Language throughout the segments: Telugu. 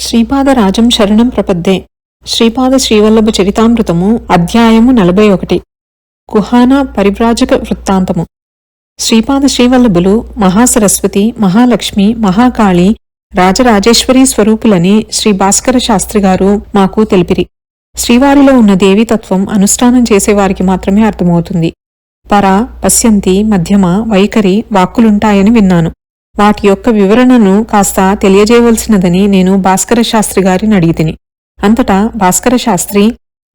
శ్రీపాదరాజం శరణం ప్రపద్దే. శ్రీపాద శ్రీవల్లభ చరితామృతము అధ్యాయము 41. కుహాన పరివ్రాజక వృత్తాంతము. శ్రీపాద శ్రీవల్లభులు మహాసరస్వతి, మహాలక్ష్మి, మహాకాళి, రాజరాజేశ్వరీ స్వరూపులని శ్రీ భాస్కర శాస్త్రిగారు మాకు తెలిపిరి. శ్రీవారిలో ఉన్న దేవీతత్వం అనుష్ఠానం చేసేవారికి మాత్రమే అర్థమవుతుంది. పర, పశ్యంతి, మధ్యమ, వైఖరి వాక్కులుంటాయని విన్నాను. వాటి యొక్క వివరణను కాస్త తెలియజేయవలసినదని నేను భాస్కర శాస్త్రి గారిని అడిగితిని. అంతటా భాస్కర శాస్త్రి,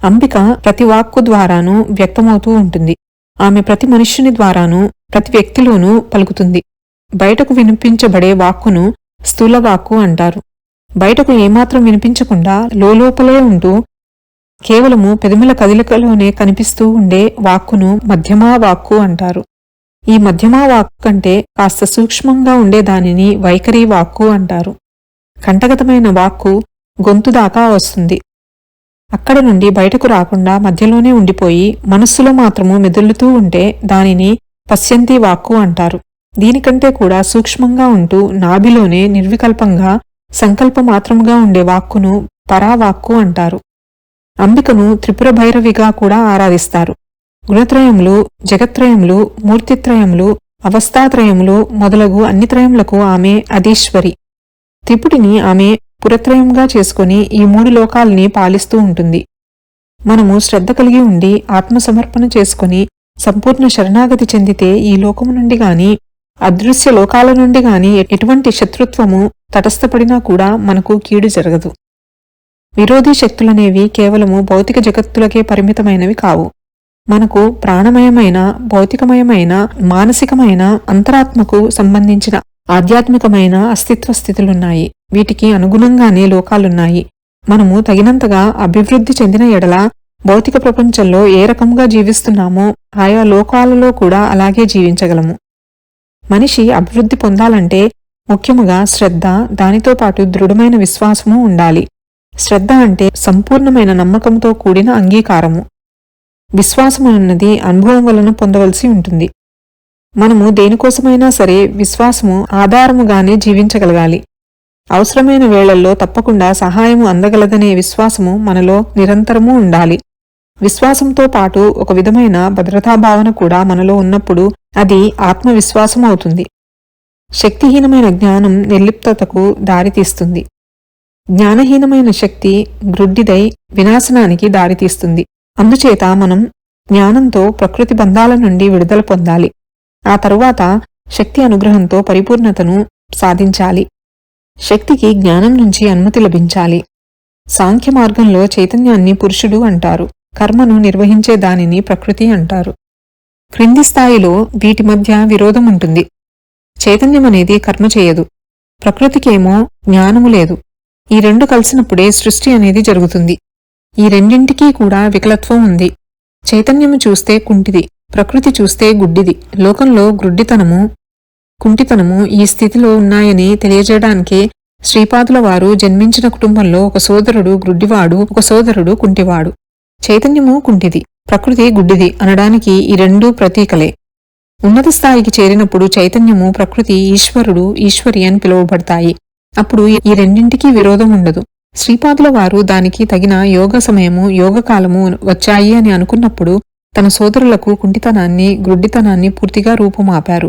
అంబిక ప్రతి వాక్కు ద్వారానూ వ్యక్తమవుతూ ఉంటుంది. ఆమె ప్రతి మనుష్యుని ద్వారానూ ప్రతి వ్యక్తిలోనూ పలుకుతుంది. బయటకు వినిపించబడే వాక్కును స్థూల వాక్కు అంటారు. బయటకు ఏమాత్రం వినిపించకుండా లోపలే ఉంటూ కేవలము పెదముల కదలికలోనే కనిపిస్తూ ఉండే వాక్కును మధ్యమా వాక్కు అంటారు. ఈ మధ్యమా వాక్కు కంటే కాస్త సూక్ష్మంగా ఉండే దానిని వైఖరి వాక్కు అంటారు. కంఠగతమైన వాక్కు గొంతు దాకా వస్తుంది. అక్కడ నుండి బయటకు రాకుండా మధ్యలోనే ఉండిపోయి మనస్సులో మాత్రము మెదులుతూ ఉంటే దానిని పశ్యంతి వాక్కు అంటారు. దీనికంటే కూడా సూక్ష్మంగా ఉంటూ నాభిలోనే నిర్వికల్పంగా సంకల్పమాత్రముగా ఉండే వాక్కును పరావాక్కు అంటారు. అంబికను త్రిపుర భైరవిగా కూడా ఆరాధిస్తారు. గుణత్రయములు, జగత్రయములు, మూర్తిత్రయములు, అవస్థాత్రయములు మొదలగు అన్ని త్రయములకు ఆమె అధీశ్వరి. త్రిపుటిని ఆమె పురత్రయంగా చేసుకుని ఈ 3 లోకాల్ని పాలిస్తూ ఉంటుంది. మనము శ్రద్ధ కలిగి ఉండి ఆత్మసమర్పణ చేసుకుని సంపూర్ణ శరణాగతి చెందితే ఈ లోకము నుండి గాని అదృశ్య లోకాల నుండి గాని ఎటువంటి శత్రుత్వము తటస్థపడినా కూడా మనకు కీడు జరగదు. విరోధీ శక్తులనేవి కేవలము భౌతిక జగత్తులకే పరిమితమైనవి కావు. మనకు ప్రాణమయమైన, భౌతికమయమైన, మానసికమైన, అంతరాత్మకు సంబంధించిన ఆధ్యాత్మికమైన అస్తిత్వ స్థితులున్నాయి. వీటికి అనుగుణంగానే లోకాలున్నాయి. మనము తగినంతగా అభివృద్ధి చెందిన ఎడల భౌతిక ప్రపంచంలో ఏ రకంగా జీవిస్తున్నామో ఆయా లోకాలలో కూడా అలాగే జీవించగలము. మనిషి అభివృద్ధి పొందాలంటే ముఖ్యముగా శ్రద్ధ, దానితో పాటు దృఢమైన విశ్వాసము ఉండాలి. శ్రద్ధ అంటే సంపూర్ణమైన నమ్మకంతో కూడిన అంగీకారము. విశ్వాసమున్నది అనుభవం వలన పొందవలసి ఉంటుంది. మనము దేనికోసమైనా సరే విశ్వాసము ఆధారముగానే జీవించగలగాలి. అవసరమైన వేళల్లో తప్పకుండా సహాయము అందగలదనే విశ్వాసము మనలో నిరంతరము ఉండాలి. విశ్వాసంతో పాటు ఒక విధమైన భద్రతాభావన కూడా మనలో ఉన్నప్పుడు అది ఆత్మవిశ్వాసం అవుతుంది. శక్తిహీనమైన జ్ఞానం నిర్లిప్తతకు దారితీస్తుంది. జ్ఞానహీనమైన శక్తి గ్రుడ్డిదై వినాశనానికి దారితీస్తుంది. అందుచేత మనం జ్ఞానంతో ప్రకృతి బంధాల నుండి విడుదల పొందాలి. ఆ తరువాత శక్తి అనుగ్రహంతో పరిపూర్ణతను సాధించాలి. శక్తికి జ్ఞానం నుంచి అనుమతి లభించాలి. సాంఖ్య మార్గంలో చైతన్యాన్ని పురుషుడు అంటారు. కర్మను నిర్వహించే దానిని ప్రకృతి అంటారు. క్రింది స్థాయిలో వీటి మధ్య విరోధం ఉంటుంది. చైతన్యమనేది కర్మ చేయదు. ప్రకృతికేమో జ్ఞానము లేదు. ఈ రెండు కలిసినప్పుడే సృష్టి అనేది జరుగుతుంది. ఈ రెండింటికీ కూడా వికలత్వం ఉంది. చైతన్యము చూస్తే కుంటిది, ప్రకృతి చూస్తే గుడ్డిది. లోకంలో గ్రుడ్డితనము, కుంటితనము ఈ స్థితిలో ఉన్నాయని తెలియజేయడానికే శ్రీపాదుల వారు జన్మించిన కుటుంబంలో ఒక సోదరుడు గ్రుడ్డివాడు, ఒక సోదరుడు కుంటివాడు. చైతన్యము కుంటిది, ప్రకృతి గుడ్డిది అనడానికి ఈ రెండూ ప్రతీకలే. ఉన్నత స్థాయికి చేరినప్పుడు చైతన్యము, ప్రకృతి, ఈశ్వరుడు, ఈశ్వరి అని పిలువబడతాయి. అప్పుడు ఈ రెండింటికీ విరోధం ఉండదు. శ్రీపాదుల వారు దానికి తగిన యోగ సమయము, యోగకాలము వచ్చాయి అని అనుకున్నప్పుడు తన సోదరులకు కుంటితనాన్ని, గ్రుడ్డితనాన్ని పూర్తిగా రూపుమాపారు.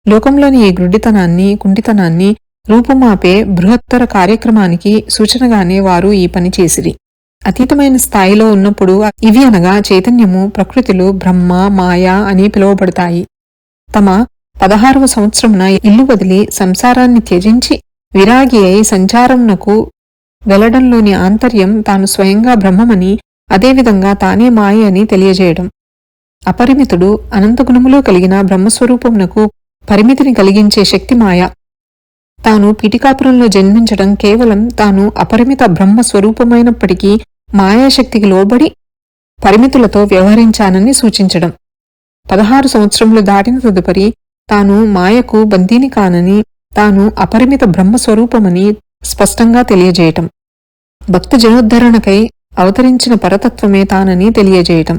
లోకంలోని ఈ గ్రుడ్డితనాన్ని, కుంటితనాన్ని రూపుమాపే బృహత్తర కార్యక్రమానికి సూచనగానే వారు ఈ పని చేసిరి. అతీతమైన స్థాయిలో ఉన్నప్పుడు ఇవి అనగా చైతన్యము, ప్రకృతులు బ్రహ్మ, మాయ అని పిలువబడతాయి. తమ 16వ సంవత్సరమున ఇల్లు వదిలి సంసారాన్ని త్యజించి విరాగి అయి సంచారంనకు వెళ్లడంలోని ఆంతర్యం తాను స్వయంగా బ్రహ్మమని, అదేవిధంగా తానే మాయ అని తెలియజేయడం. అపరిమితుడు, అనంతగుణములు కలిగిన బ్రహ్మస్వరూపమునకు పరిమితిని కలిగించే శక్తి మాయ. తాను పీఠికాపురంలో జన్మించడం కేవలం తాను అపరిమిత బ్రహ్మస్వరూపమైనప్పటికీ మాయాశక్తికి లోబడి పరిమితులతో వ్యవహరించానని సూచించడం. 16 సంవత్సరములు దాటిన తదుపరి తాను మాయకు బందీని కానని, తాను అపరిమిత బ్రహ్మస్వరూపమని స్పష్టంగా తెలియజేయటం. భక్త జనోద్ధరణకై అవతరించిన పరతత్వమే తానని తెలియజేయటం.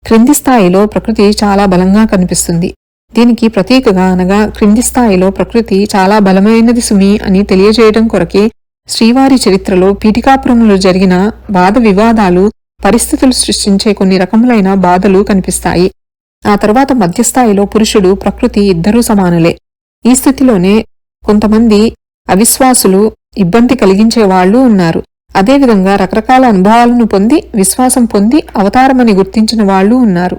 క్రింది స్థాయిలో ప్రకృతి చాలా బలంగా కనిపిస్తుంది. దీనికి ప్రతీకగా అనగా క్రింది స్థాయిలో ప్రకృతి చాలా బలమైనది సుమి అని తెలియజేయడం కొరకే శ్రీవారి చరిత్రలో పీఠికాపురంలో జరిగిన వాద వివాదాలు, పరిస్థితులు సృష్టించే కొన్ని రకములైన బాధలు కనిపిస్తాయి. ఆ తరువాత మధ్యస్థాయిలో పురుషుడు, ప్రకృతి ఇద్దరూ సమానులే. ఈ స్థితిలోనే కొంతమంది అవిశ్వాసులు, ఇబ్బంది కలిగించే వాళ్ళు ఉన్నారు. అదేవిధంగా రకరకాల అనుభవాలను పొంది, విశ్వాసం పొంది అవతారమని గుర్తించిన వాళ్ళు ఉన్నారు.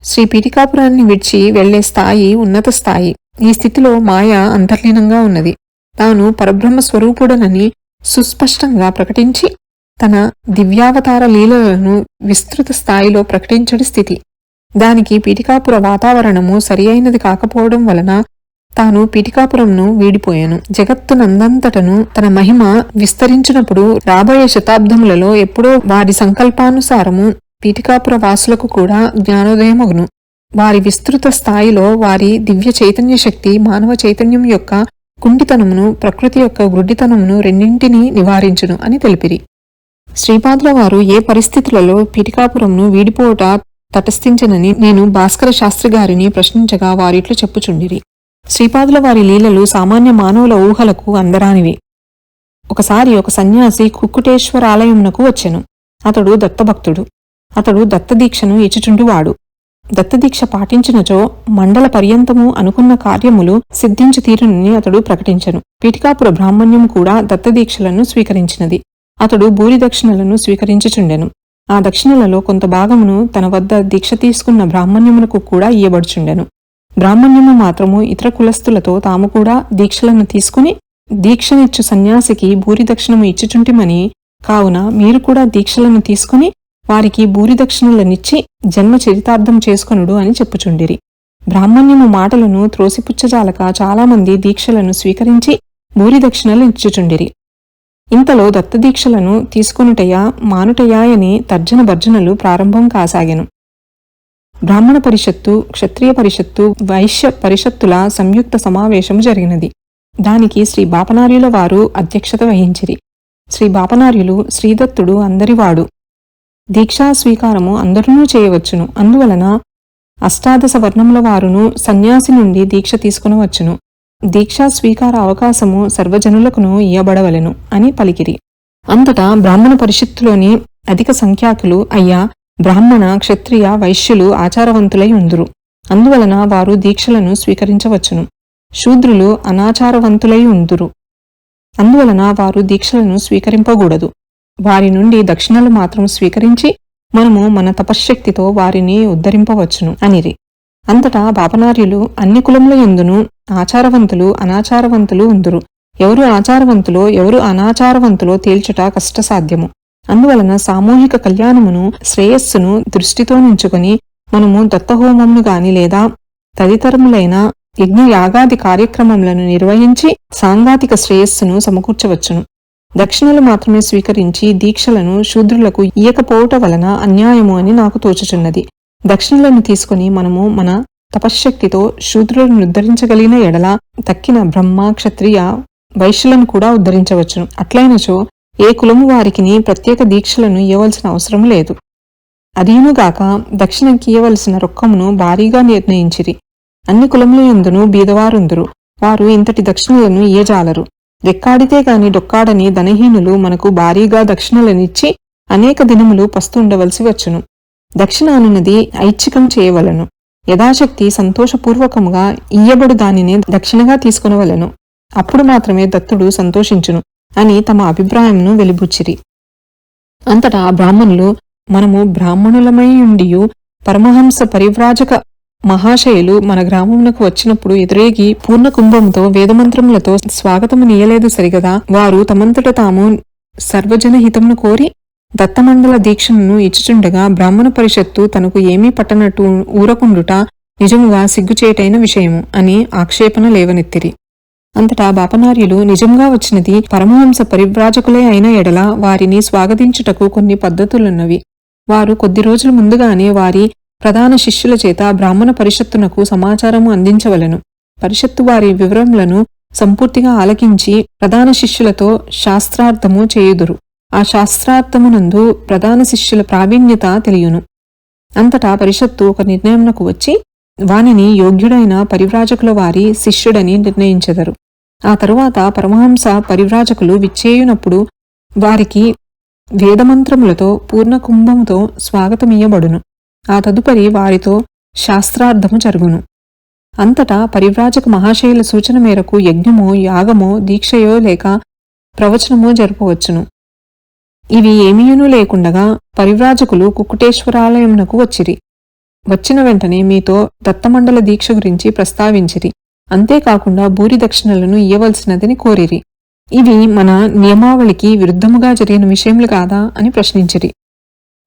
శ్రీ పీఠికాపురాన్ని విడిచి వెళ్లే స్థాయి ఉన్నత స్థాయి. ఈ స్థితిలో మాయ అంతర్లీనంగా ఉన్నది. తాను పరబ్రహ్మ స్వరూపుడనని సుస్పష్టంగా ప్రకటించి తన దివ్యావతార లీలలను విస్తృత స్థాయిలో ప్రకటించడి స్థితి. దానికి పీఠికాపుర వాతావరణము సరి అయినది కాకపోవడం వలన తాను పీఠికాపురంను వీడిపోయాను. జగత్తునందంతటను తన మహిమ విస్తరించినప్పుడు రాబోయే శతాబ్దములలో ఎప్పుడో వారి సంకల్పానుసారము పీఠికాపుర వాసులకు కూడా జ్ఞానోదయమగును. వారి విస్తృత స్థాయిలో వారి దివ్య చైతన్య శక్తి మానవ చైతన్యం యొక్క కుంటితనమును, ప్రకృతి యొక్క గుడ్డితనమును రెండింటినీ నివారించును అని తెలిపిరి. శ్రీపాదుల వారు ఏ పరిస్థితులలో పీఠికాపురంను వీడిపోవట తటస్థించనని నేను భాస్కర శాస్త్రి గారిని ప్రశ్నించగా వారిట్లు చెప్పుచుండిరి. శ్రీపాదుల వారి లీలలు సామాన్య మానవుల ఊహలకు అందరానివి. ఒకసారి ఒక సన్యాసి కుక్కుటేశ్వరాలయమునకు వచ్చెను. అతడు దత్తభక్తుడు. అతడు దత్తదీక్షను ఇచ్చుచుండువాడు. దత్తదీక్ష పాటించినచో మండల పర్యంతము అనుకున్న కార్యములు సిద్ధించు తీరునని అతడు ప్రకటించెను. పీఠికాపుర బ్రాహ్మణ్యం కూడా దత్తదీక్షలను స్వీకరించినది. అతడు భూరి దక్షిణలను స్వీకరించుచుండెను. ఆ దక్షిణలలో కొంత భాగమును తన వద్ద దీక్ష తీసుకున్న బ్రాహ్మణ్యమునకు కూడా ఇయ్యబడుచుండెను. బ్రాహ్మణ్యము మాత్రము ఇతర కులస్తులతో తాము కూడా దీక్షలను తీసుకుని దీక్షనిచ్చు సన్యాసికి భూరి దక్షిణము ఇచ్చుచుంటిమని, కావున మీరు కూడా దీక్షలను తీసుకుని వారికి భూరి దక్షిణలనిచ్చి జన్మ చరితార్థం చేసుకొనుడు అని చెప్పుచుండిరి. బ్రాహ్మణ్యము మాటలను త్రోసిపుచ్చజాలక చాలామంది దీక్షలను స్వీకరించి భూరి దక్షిణలు ఇచ్చుచుండిరి. ఇంతలో దత్తదీక్షలను తీసుకొనుటయా మానుటయాయని తర్జన భర్జనలు ప్రారంభం కాసాగెను. బ్రాహ్మణ పరిషత్తు, క్షత్రియ పరిషత్తు, వైశ్య పరిషత్తుల సంయుక్త సమావేశము జరిగినది. దానికి శ్రీ బాపనార్యుల వారు అధ్యక్షత వహించిరి. శ్రీ బాపనార్యులు శ్రీదత్తుడు అందరివాడు. దీక్షా స్వీకారము అందరూ చేయవచ్చును. అందువలన అష్టాదశ వర్ణముల వారును సన్యాసి నుండి దీక్ష తీసుకునవచ్చును. దీక్షా స్వీకార అవకాశము సర్వజనులకును ఇయ్యబడవలెను అని పలికిరి. అంతటా బ్రాహ్మణ పరిషత్తులోని అధిక సంఖ్యాకులు, అయ్యా, బ్రాహ్మణ, క్షత్రియ, వైశ్యులు ఆచారవంతులై ఉందురు. అందువలన వారు దీక్షలను స్వీకరించవచ్చును. శూద్రులు అనాచారవంతులై ఉందురు. అందువలన వారు దీక్షలను స్వీకరింపకూడదు. వారి నుండి దక్షిణలు మాత్రం స్వీకరించి మనము మన తపశ్శక్తితో వారిని ఉద్ధరింపవచ్చును అనిరి. అంతటా బాపనార్యులు అన్ని కులముల యందును ఆచారవంతులు, అనాచారవంతులు ఉందురు. ఎవరు ఆచారవంతులో ఎవరు అనాచారవంతులో తేల్చుట కష్టసాధ్యము. అందువలన సామూహిక కళ్యాణమును, శ్రేయస్సును దృష్టితో నుంచుకొని మనము దత్తహోమమును గాని లేదా తదితరములైన యజ్ఞయాగాది కార్యక్రమములను నిర్వహించి సాంగాతిక శ్రేయస్సును సమకూర్చవచ్చును. దక్షిణలు మాత్రమే స్వీకరించి దీక్షలను శూద్రులకు ఇయ్యకపోవట వలన అన్యాయము అని నాకు తోచుచున్నది. దక్షిణలను తీసుకుని మనము మన తపశ్శక్తితో శూద్రులను ఉద్ధరించగలిగిన ఎడల తక్కిన బ్రహ్మ, క్షత్రియ, వైశ్యులను కూడా ఉద్ధరించవచ్చును. అట్లైనచో ఏ కులము వారికిని ప్రత్యేక దీక్షలను ఇయ్యవలసిన అవసరం లేదు. అదీనుగాక దక్షిణకి ఇయ్యవలసిన రొక్కమును భారీగా నిర్ణయించిరి. అన్ని కులముల యందును బీదవారుందురు. వారు ఇంతటి దక్షిణలను ఇయ్యజాలరు. రెక్కాడితే గాని డొక్కాడని ధనహీనులు మనకు భారీగా దక్షిణలనిచ్చి అనేక దినములు పస్తుండవలసి వచ్చును. దక్షిణ అనున్నది ఐచ్ఛికం చేయవలను. యథాశక్తి సంతోషపూర్వకముగా ఇయ్యబడు దానినే దక్షిణగా తీసుకునవలను. అప్పుడు మాత్రమే దత్తుడు సంతోషించును అని తమ అభిప్రాయంను వెలిబుచ్చిరి. అంతటా బ్రాహ్మణులు, మనము బ్రాహ్మణులమైయుండియు పరమహంస పరివ్రాజక మహాశయులు మన గ్రామమునకు వచ్చినప్పుడు ఎదురేగి పూర్ణ కుంభంతో వేదమంత్రములతో స్వాగతము నీయలేదు సరిగదా. వారు తమంతట తాము సర్వజనహితమును కోరి దత్తమండల దీక్షను ఇచ్చుచుండగా బ్రాహ్మణ పరిషత్తు తనకు ఏమీ పట్టనట్టు ఊరకుండుట నిజముగా సిగ్గుచేటైన విషయము అని ఆక్షేపణ లేవనెత్తిరి. అంతటా బాపనార్యులు, నిజంగా వచ్చినది పరమహంస పరివ్రాజకులే అయిన ఎడల వారిని స్వాగతించుటకు కొన్ని పద్ధతులున్నవి. వారు కొద్ది రోజుల ముందుగానే వారి ప్రధాన శిష్యుల చేత బ్రాహ్మణ పరిషత్తునకు సమాచారము అందించవలెను. పరిషత్తు వారి వివరములను సంపూర్తిగా ఆలకించి ప్రధాన శిష్యులతో శాస్త్రార్థము చేయుదురు. ఆ శాస్త్రార్థమునందు ప్రధాన శిష్యుల ప్రావీణ్యత తెలియును. అంతటా పరిషత్తు ఒక నిర్ణయమునకు వచ్చి వానిని యోగ్యుడైన పరివ్రాజకుల వారి శిష్యుడని నిర్ణయించెదరు. ఆ తరువాత పరమహంస పరివ్రాజకులు విచ్చేయునప్పుడు వారికి వేదమంత్రములతో పూర్ణ కుంభంతో స్వాగతమియ్యబడును. ఆ తదుపరి వారితో శాస్త్రార్థము జరుగును. అంతటా పరివ్రాజక మహాశయుల సూచన మేరకు యజ్ఞమో యాగమో దీక్షయో లేక ప్రవచనమో జరపవచ్చును. ఇవి ఏమీయును లేకుండగా పరివ్రాజకులు కుక్కుటేశ్వరాలయమునకు వచ్చిరి. వచ్చిన వెంటనే మీతో దత్తమండల దీక్ష గురించి ప్రస్తావించిరి. అంతేకాకుండా భూరి దక్షిణలను ఇయ్యవలసినదని కోరిరి. ఇవి మన నియమావళికి విరుద్ధముగా జరిగిన విషయములు కాదా అని ప్రశ్నించిరి.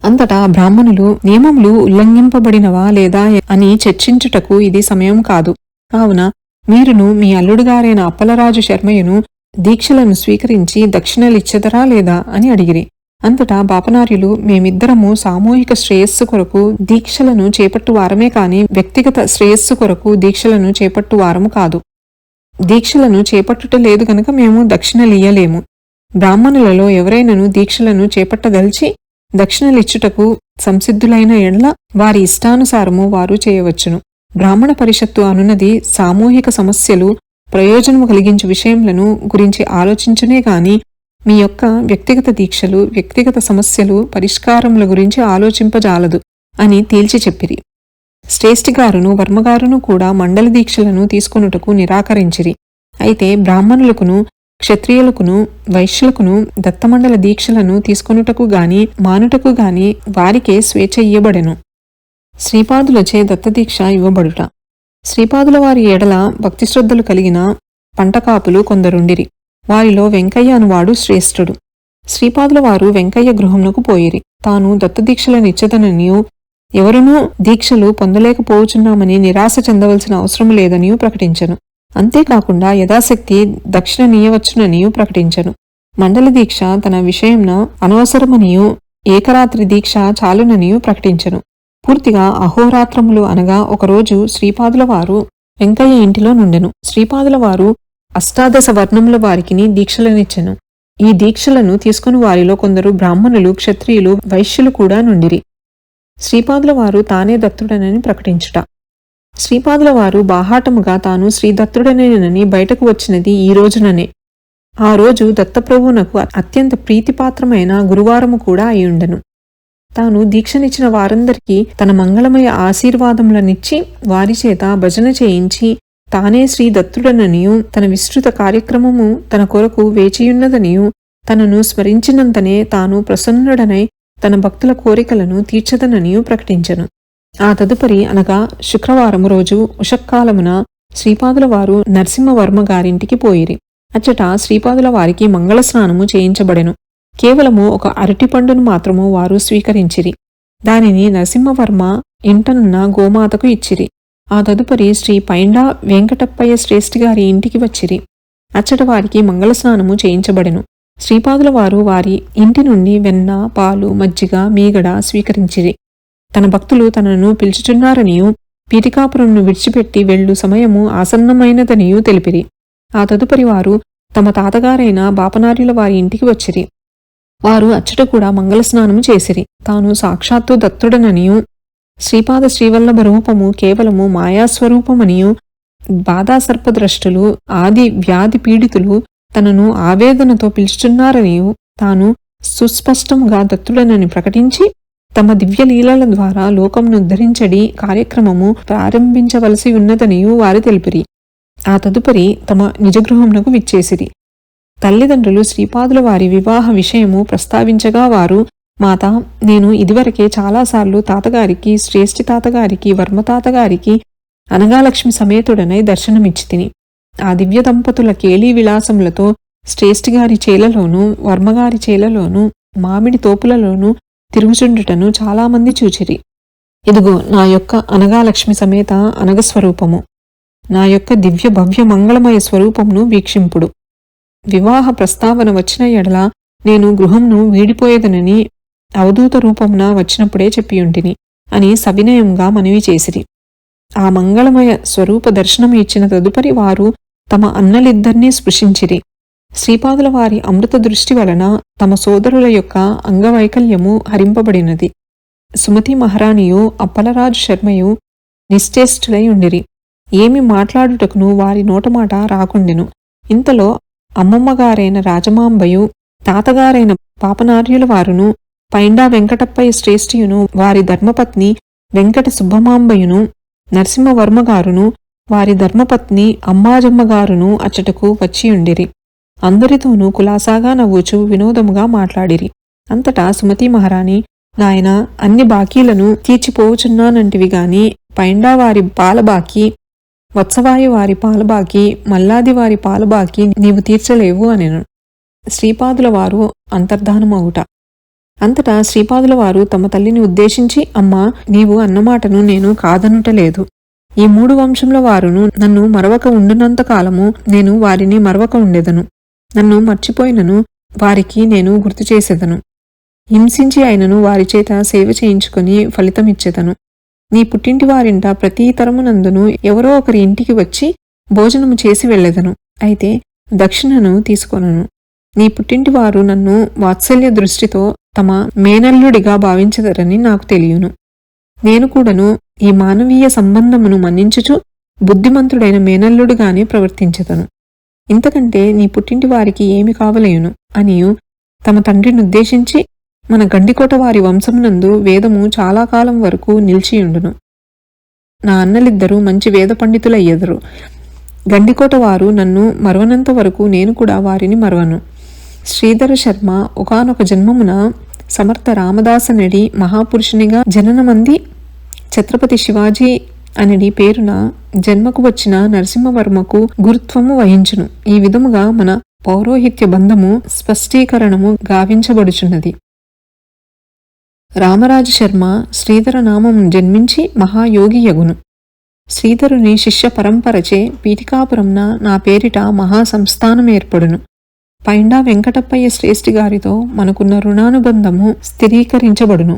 అంతటా బ్రాహ్మణులు నియమములు ఉల్లంఘింపబడినవా లేదా అని చర్చించుటకు ఇది సమయం కాదు. కావున మీరును మీ అల్లుడుగారైన అప్పలరాజు శర్మయ్యను దీక్షలను స్వీకరించి దక్షిణలిచ్చెదరా లేదా అని అడిగిరి. అంతటా బాపనార్యులు మేమిద్దరము సామూహిక శ్రేయస్సు కొరకు దీక్షలను చేపట్టువారమే కాని వ్యక్తిగత శ్రేయస్సు కొరకు దీక్షలను చేపట్టువారము కాదు. దీక్షలను చేపట్టుట లేదు గనక మేము దక్షిణలియ్యలేము. బ్రాహ్మణులలో ఎవరైనను దీక్షలను చేపట్టదలిచి దక్షిణలిచ్చుటకు సంసిద్ధులైన ఎడల వారి ఇష్టానుసారము వారు చేయవచ్చును. బ్రాహ్మణ పరిషత్తు అనున్నది సామూహిక సమస్యలు ప్రయోజనము కలిగించు విషయములను గురించి ఆలోచించునే గాని మీ యొక్క వ్యక్తిగత దీక్షలు వ్యక్తిగత సమస్యలు పరిష్కారముల గురించి ఆలోచింపజాలదు అని తేల్చి చెప్పిరి. శ్రేష్ఠిగారును వర్మగారును కూడా మండల దీక్షలను తీసుకొనుటకు నిరాకరించిరి. అయితే బ్రాహ్మణులకును క్షత్రియులకును వైశ్యులకును దత్తమండల దీక్షలను తీసుకొనుటకు గాని మానుటకు గాని వారికే స్వేచ్ఛ ఇయ్యబడెను. శ్రీపాదులచే దత్తదీక్ష ఇవ్వబడుట. శ్రీపాదుల వారి ఎడల భక్తిశ్రద్ధలు కలిగిన పంటకాపులు కొందరుండిరి. వారిలో వెంకయ్య అనువాడు శ్రేష్ఠుడు. శ్రీపాదుల వారు వెంకయ్య గృహమునకు పోయిరి. తాను దత్తదీక్షలనిచ్చదననియూ ఎవరునూ దీక్షలు పొందలేకపోవచున్నామని నిరాశ చెందవలసిన అవసరం లేదనియూ ప్రకటించెను. అంతేకాకుండా యథాశక్తి దక్షిణనీయవచ్చుననియూ ప్రకటించెను. మండల దీక్ష తన విషయంన అనవసరమనియూ ఏకరాత్రి దీక్ష చాలుననియూ ప్రకటించెను. పూర్తిగా అహోరాత్రములు అనగా ఒకరోజు శ్రీపాదుల వారు వెంకయ్య ఇంటిలో నుండెను. శ్రీపాదుల వారు అష్టాదశ వర్ణముల వారికిని దీక్షలనిచ్చెను. ఈ దీక్షలను తీసుకుని వారిలో కొందరు బ్రాహ్మణులు క్షత్రియులు వైశ్యులు కూడా నుండిరి. శ్రీపాదుల వారు తానే దత్తుడనని ప్రకటించుట. శ్రీపాదుల వారు బాహాటముగా తాను శ్రీదత్తుడనేనని బయటకు వచ్చినది ఈ రోజుననే. ఆ రోజు దత్తప్రభువునకు అత్యంత ప్రీతిపాత్రమైన గురువారము కూడా అయ్యుండెను. తాను దీక్షనిచ్చిన వారందరికీ తన మంగళమయ ఆశీర్వాదములనిచ్చి వారిచేత భజన చేయించి తానే శ్రీ దత్తుడననియూ తన విస్తృత కార్యక్రమము తన కొరకు వేచియున్నదనియూ తనను స్మరించినంతనే తాను ప్రసన్నుడనై తన భక్తుల కోరికలను తీర్చదననియూ ప్రకటించెను. ఆ తదుపరి అనగా శుక్రవారము రోజు ఉషక్కాలమున శ్రీపాదుల వారు నరసింహవర్మ గారింటికి పోయిరి. అచ్చట శ్రీపాదుల వారికి మంగళ స్నానము చేయించబడెను. కేవలము ఒక అరటిపండును మాత్రము వారు స్వీకరించిరి. దానిని నరసింహవర్మ ఇంటనున్న గోమాతకు ఇచ్చిరి. ఆ తదుపరి శ్రీ పైండా వెంకటప్పయ్య శ్రేష్ఠిగారి ఇంటికి వచ్చిరి. అచ్చట వారికి మంగళస్నానము చేయించబడెను. శ్రీపాదుల వారు వారి ఇంటి నుండి వెన్న, పాలు, మజ్జిగ, మీగడ స్వీకరించిరి. తన భక్తులు తనను పిలుచుచున్నారనియూ పీఠికాపురంను విడిచిపెట్టి వెళ్ళు సమయము ఆసన్నమైనదనియూ తెలిపిరి. ఆ తదుపరి వారు తమ తాతగారైన బాపనార్యుల వారి ఇంటికి వచ్చిరి. వారు అచ్చట కూడా మంగళస్నానము చేసిరి. తాను సాక్షాత్తు దత్తుడననియూ శ్రీపాద శ్రీవల్లభ రూపము కేవలము మాయాస్వరూపమనియూ బాధాసర్పద్రష్టులు ఆది వ్యాధి పీడితులు తనను ఆవేదనతో పిలుచుచున్నారనియూ తాను సుస్పష్టముగా దత్తుడనని ప్రకటించి తమ దివ్యలీలల ద్వారా లోకమును ఉద్ధరించడి కార్యక్రమము ప్రారంభించవలసి ఉన్నదనియూ వారు తెలిపిరి. ఆ తదుపరి తమ నిజగృహమునకు విచ్చేసిరి. తల్లిదండ్రులు శ్రీపాదుల వారి వివాహ విషయము ప్రస్తావించగా వారు, మాత, నేను ఇదివరకే చాలాసార్లు తాతగారికి, శ్రేష్ఠి తాతగారికి, వర్మతాతగారికి అనగాలక్ష్మి సమేతుడనై దర్శనమిచ్చి తిని ఆ దివ్య దంపతుల కేళీ విలాసములతో శ్రేష్ఠిగారి చేలలోనూ వర్మగారి చేలలోనూ మామిడి తోపులలోనూ తిరుగుచుండుటను చాలామంది చూచిరి. ఇదిగో నా యొక్క అనగాలక్ష్మి సమేత అనగస్వరూపము, నా యొక్క దివ్య భవ్య మంగళమయ స్వరూపమును వీక్షింపుడు. వివాహ ప్రస్తావన వచ్చిన ఎడల నేను గృహంను వీడిపోయేదనని అవధూత రూపమున వచ్చినప్పుడే చెప్పియుంటిని అని సవినయంగా మనవి చేసిరి. ఆ మంగళమయ స్వరూప దర్శనం ఇచ్చిన తదుపరి వారు తమ అన్నలిద్దరినీ స్పృశించిరి. శ్రీపాదుల వారి అమృత దృష్టి వలన తమ సోదరుల యొక్క అంగవైకల్యము హరింపబడినది. సుమతి మహారాణియు అప్పలరాజు శర్మయు నిశ్చేష్టులై ఉండిరి. ఏమి మాట్లాడుటకును వారి నోటమాట రాకుండెను. ఇంతలో అమ్మమ్మగారైన రాజమాంబయు, తాతగారైన పాపనార్యుల వారును, పైండా వెంకటప్పయ్య శ్రేష్ఠియును, వారి ధర్మపత్ని వెంకట సుబ్బమాంబయును, నరసింహవర్మగారును, వారి ధర్మపత్ని అమ్మాజమ్మగారును అచ్చటకు వచ్చియుండిరి. అందరితోనూ కులాసాగా నవ్వుచూ వినోదముగా మాట్లాడిరి. అంతటా సుమతీ మహారాణి, నాయనా, అన్ని బాకీలను తీర్చిపోవుచున్నానంటివి గాని పైండా వారి పాలబాకీ, వత్సవాయి వారి పాలబాకీ, మల్లాది వారి పాలబాకీ నీవు తీర్చలేవు అనెను. శ్రీపాదుల వారు అంతర్ధానమవుట. అంతటా శ్రీపాదుల వారు తమ తల్లిని ఉద్దేశించి, అమ్మా, నీవు అన్నమాటను నేను కాదనుటలేదు. ఈ 3 వంశముల వారును నన్ను మరవక ఉండునంత కాలము నేను వారిని మరవక ఉండెదను. నన్ను మర్చిపోయినను వారికి నేను గుర్తు చేసేదను. హింసించి అయినను వారిచేత సేవ చేయించుకొని ఫలితమిచ్చేదను. నీ పుట్టింటి వారింట ప్రతి తరమునందును ఎవరో ఒకరి ఇంటికి వచ్చి భోజనము చేసి వెళ్ళెదను. అయితే దక్షిణను తీసుకొనను. నీ పుట్టింటి వారు నన్ను వాత్సల్య దృష్టితో తమ మేనల్లుడిగా భావించదరని నాకు తెలియను. నేను కూడాను ఈ మానవీయ సంబంధమును మన్నించుచు బుద్ధిమంతుడైన మేనల్లుడిగానే ప్రవర్తించదను. ఇంతకంటే నీ పుట్టింటి వారికి ఏమి కావలేయును అనియు తమ తండ్రినుద్దేశించి, మన గండికోట వారి వంశమునందు వేదము చాలా కాలం వరకు నిలిచియుండును. నా అన్నలిద్దరూ మంచి వేద పండితులయ్యెదరు. గండికోట వారు నన్ను మరవనంత వరకు నేను కూడా వారిని మరవను. శ్రీధర శర్మ ఒకానొక జన్మమున సమర్థ రామదాసనడి మహాపురుషునిగా జననమంది ఛత్రపతి శివాజీ అనడి పేరున జన్మకు వచ్చిన నరసింహవర్మకు గురుత్వము వహించును. ఈ విధముగా మన పౌరోహిత్య బంధము స్పష్టీకరణము గావించబడుచున్నది. రామరాజు శర్మ శ్రీధర నామము జన్మించి మహాయోగి యగును. శ్రీధరుని శిష్య పరంపరచే పీఠికాపురంన నా పేరిట మహాసంస్థానం ఏర్పడును. పైండా వెంకటప్పయ్య శ్రేష్ఠి గారితో మనకున్న రుణానుబంధము స్థిరీకరించబడును.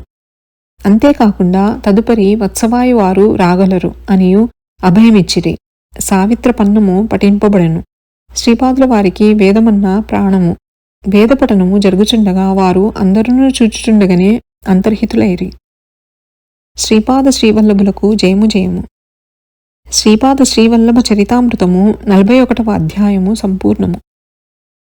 అంతేకాకుండా తదుపరి వత్సవాయి వారు రాగలరు అనియు అభయమిచ్చిరి. సావిత్ర పన్నము పఠింపబడెను. శ్రీపాదుల వారికి వేదమన్న ప్రాణము. వేదపఠనము జరుగుచుండగా వారు అందరూ చూచుచుండగానే అంతర్హితులైరి. శ్రీపాద శ్రీవల్లభులకు జయము జయము. శ్రీపాద శ్రీవల్లభ చరితామృతము 41వ అధ్యాయము సంపూర్ణము.